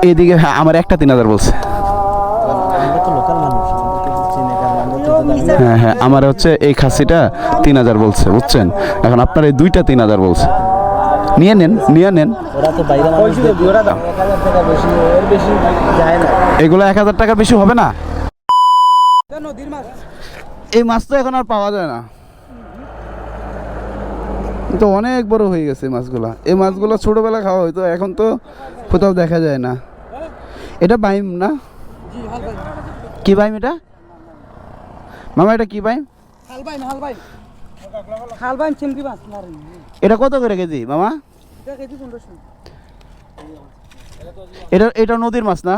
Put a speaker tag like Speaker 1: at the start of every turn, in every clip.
Speaker 1: এইদিকে হ্যাঁ আমার একটা 3000 বলছে। হ্যাঁ হ্যাঁ আমার হচ্ছে এই খাসিটা 3000 বলছে বুঝছেন। এখন আপনার এই দুইটা 3000 বলছে। নিয়ে নেন নিয়ে নেন। এগুলো 1000 টাকা বেশি হবে না। এই মাছ তো এখন আর পাওয়া যায় না, তো অনেক বড় হয়ে গেছে মাছগুলা। এই মাছগুলো ছোটবেলা খাওয়া হয়তো, এখন তো কোথাও দেখা যায় না। এটা বাইম না? কি বাইম এটা মামা? এটা কি বাইম? এটা কত করে কেজি মামা? এটা এটা নদীর মাছ না?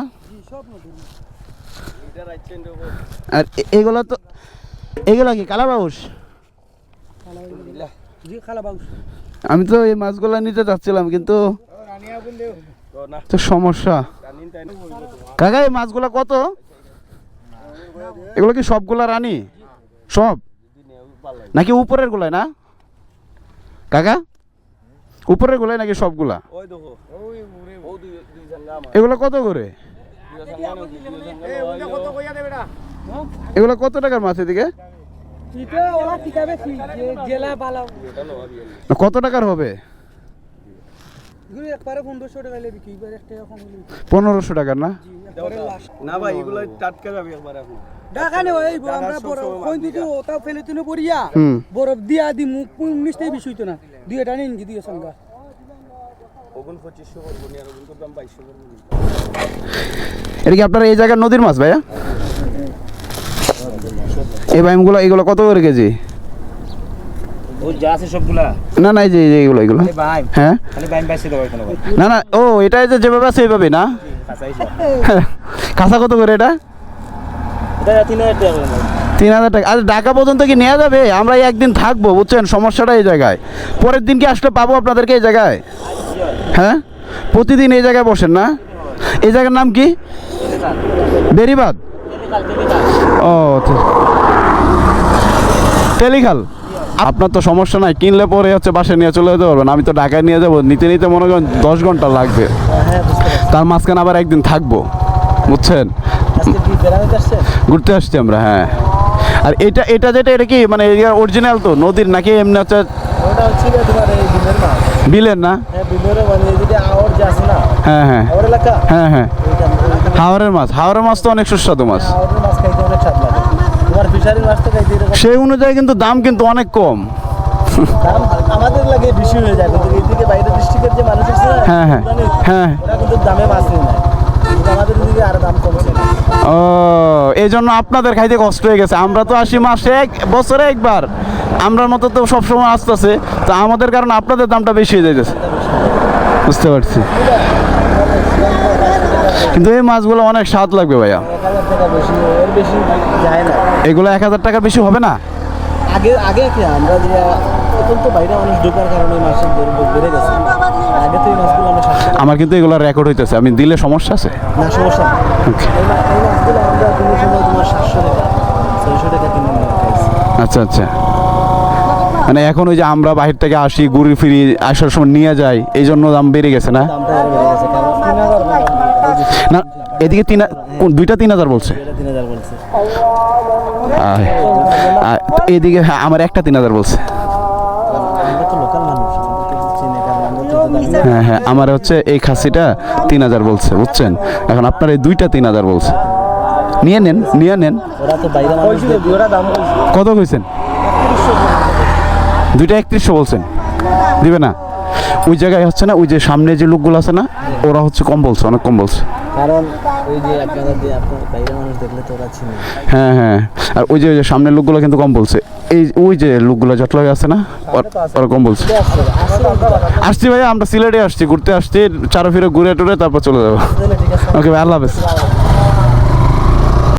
Speaker 1: আর এগুলো তো, এগুলো কি কালাবাউস? আমি তো এই মাছগুলা নিতে চাচ্ছিলাম কিন্তু তো সমস্যা। কাকা এই মাছগুলা কত? এগুলো কি সবগুলা রানী? সব নাকি উপরের গুলাই? না কাকা উপরের গুলাই নাকি সবগুলা? এগুলো কত করে? এগুলো কত টাকার মাছ? এদিকে কত টাকার হবে? 1500 টাকার না?
Speaker 2: না ভাই এগুলো টাটকা যাবে একবার। এখন
Speaker 3: ডাকানে ওই আমরা কোন দিকে ওটা ফেলে তুলে পড়িয়া বরফ দিয়া দি মুখ মিষ্টি বিষয় তো না দুইটা নিন কি দিয়ে সংজ্ঞা
Speaker 2: ওগুন 2500 করব নি আর ওগুন তো দাম 2200 করব নি।
Speaker 1: এটা কি আপনার এই জায়গার নদীর মাছ ভাইয়া? এই বাইমগুলো এগুলো কত করে কেজি?
Speaker 2: ও যা আছে সবগুলা?
Speaker 1: না না এই যে এইগুলো এগুলো
Speaker 2: ভাই
Speaker 1: হ্যাঁ
Speaker 2: খালি বাইম বাইছে দাও এখানে ভাই।
Speaker 1: না না ও এটা যে যেভাবে আছে এইভাবে না? কাঁচা কত করে এটা?
Speaker 2: এটা 3000 টাকা করে।
Speaker 1: 3000 টাকা। আচ্ছা ঢাকা পর্যন্ত কি নেওয়া যাবে? আমরা একদিন থাকবো বুঝছেন, সমস্যাটা এই জায়গায়। পরের দিন কি আসলে পাবো আপনাদেরকে এই জায়গায়? হ্যাঁ প্রতিদিন এই জায়গায় বসেন না? এই জায়গার নাম কি? বেরিবাদ। ও তেলিখাল। আপনার তো সমস্যা নাই, কিনলে পরে হচ্ছে বাসায় নিয়ে চলে যেতে পারবেন। আমি তো ঢাকায় নিয়ে যাবো, নিতে নিতে মনে করেন 10 ঘন্টা লাগবে। তার মাঝখানে আবার একদিন থাকবো বুঝছেন। ঘুরতে আসছি আমরা। হ্যাঁ আর এটা এটা যেটা এটা কি মানে অরিজিনাল তো নদীর নাকি এমনি হচ্ছে?
Speaker 2: ওটা হচ্ছে তোমার এই বিলের মাছ।
Speaker 1: বিলের না?
Speaker 2: হ্যাঁ বিলের মানে এই যে আওয়ার যে আছে না?
Speaker 1: হ্যাঁ হ্যাঁ
Speaker 2: আওয়ার এলাকা।
Speaker 1: হ্যাঁ হ্যাঁ হাওরের মাছ। হাওরের মাছ তো অনেক সুস্বাদু মাছ।
Speaker 2: আওয়ারের মাছ খাইতে অনেক স্বাদ লাগে। তোমার ফিশারির মাছ তো খাইতে এরকম
Speaker 1: সেই অনুযায়ী কিন্তু দাম কিন্তু অনেক কম।
Speaker 2: দাম আমাদের লাগে বেশি হয়ে যায়, কিন্তু এইদিকে বাইরের ডিস্ট্রিক্টের যে মানুষ আছে না,
Speaker 1: হ্যাঁ হ্যাঁ হ্যাঁ
Speaker 2: ওরা কিন্তু দামে মাছ নেয় না, কিন্তু আমাদের দিকে আরো দাম কমছে।
Speaker 1: ও এই জন্য আপনাদের খাইতে কষ্ট হয়ে গেছে। আমরা তো আসি মাসে বছরে একবার, আমরার মতো তো সবসময় আসতেছে, তো আমাদের কারণে আপনাদের দামটা বেশি হয়ে যাইতেছে। বুঝতে পারছি, কিন্তু এই মাছগুলো অনেক স্বাদ লাগবে ভাইয়া।
Speaker 2: 1000 টাকা বেশি, এর বেশি যায় না।
Speaker 1: এগুলো 1000 টাকা বেশি হবে না?
Speaker 2: আগে আগে কি আমরা যে অত্যন্ত বাইরে মানুষ ঢোকার কারণে মাছের দর বেড়ে গেছে। আগে তো এই মাছগুলো আমরা 700।
Speaker 1: আমার কিন্তু এগুলো রেকর্ড হইতেছে, আমি দিলে সমস্যা আছে?
Speaker 2: না সমস্যা নেই। এই মাছগুলো আমরা কোনো সময় তোমার 700 টাকা 600 টাকা কিনে নিয়ে খাইছি। আচ্ছা
Speaker 1: আচ্ছা মানে এখন ওই যে আমরা বাহির থেকে আসি ঘুরি ফিরি আসার সময় নিয়ে যাই, এই জন্য দাম বেড়ে গেছে না?
Speaker 2: দামটা বেড়ে গেছে কারণ 3000
Speaker 1: না এদিকে দুইটা 3000 বলছে।
Speaker 2: 3000 বলছে।
Speaker 1: এদিকে হ্যাঁ আমার একটা 3000 বলছে।
Speaker 2: আমরা তো লোকাল মানুষ, আমাদের তো চিনে কারণ আমরা তো দামি।
Speaker 1: হ্যাঁ হ্যাঁ আমার হচ্ছে এই খাসিটা 3000 বলছে বুঝছেন। এখন আপনার এই দুইটা 3000 বলছে। নিয়ে নেন নিয়ে নেন।
Speaker 2: ওরা তো বাইরে মানুষ, ওরা দাম
Speaker 1: কত কইছেন? দুইটা 3100 বলছেন, দিবে না? ওই জায়গায় হচ্ছে না, ওই যে সামনে যে লোকগুলো আছে না, ওরা হচ্ছে কম বলছে, অনেক কম বলছে।
Speaker 2: কারণ ওই যে আপনারা যে আপনার বাইরে মানুষ দেখলে তো ওরা চিনে।
Speaker 1: হ্যাঁ হ্যাঁ আর ওই যে সামনের লোকগুলো কিন্তু কম বলছে। এই ওই যে লোকগুলো জটলায় আছে না, ওরা কম বলছে। আসছি ভাইয়া, আমরা সিলেটে আসছি, ঘুরতে আসছি, চারো ফিরে ঘুরে টুরে তারপর চলে যাবো। ওকে ভাই, আল্লাহ হাফেজ।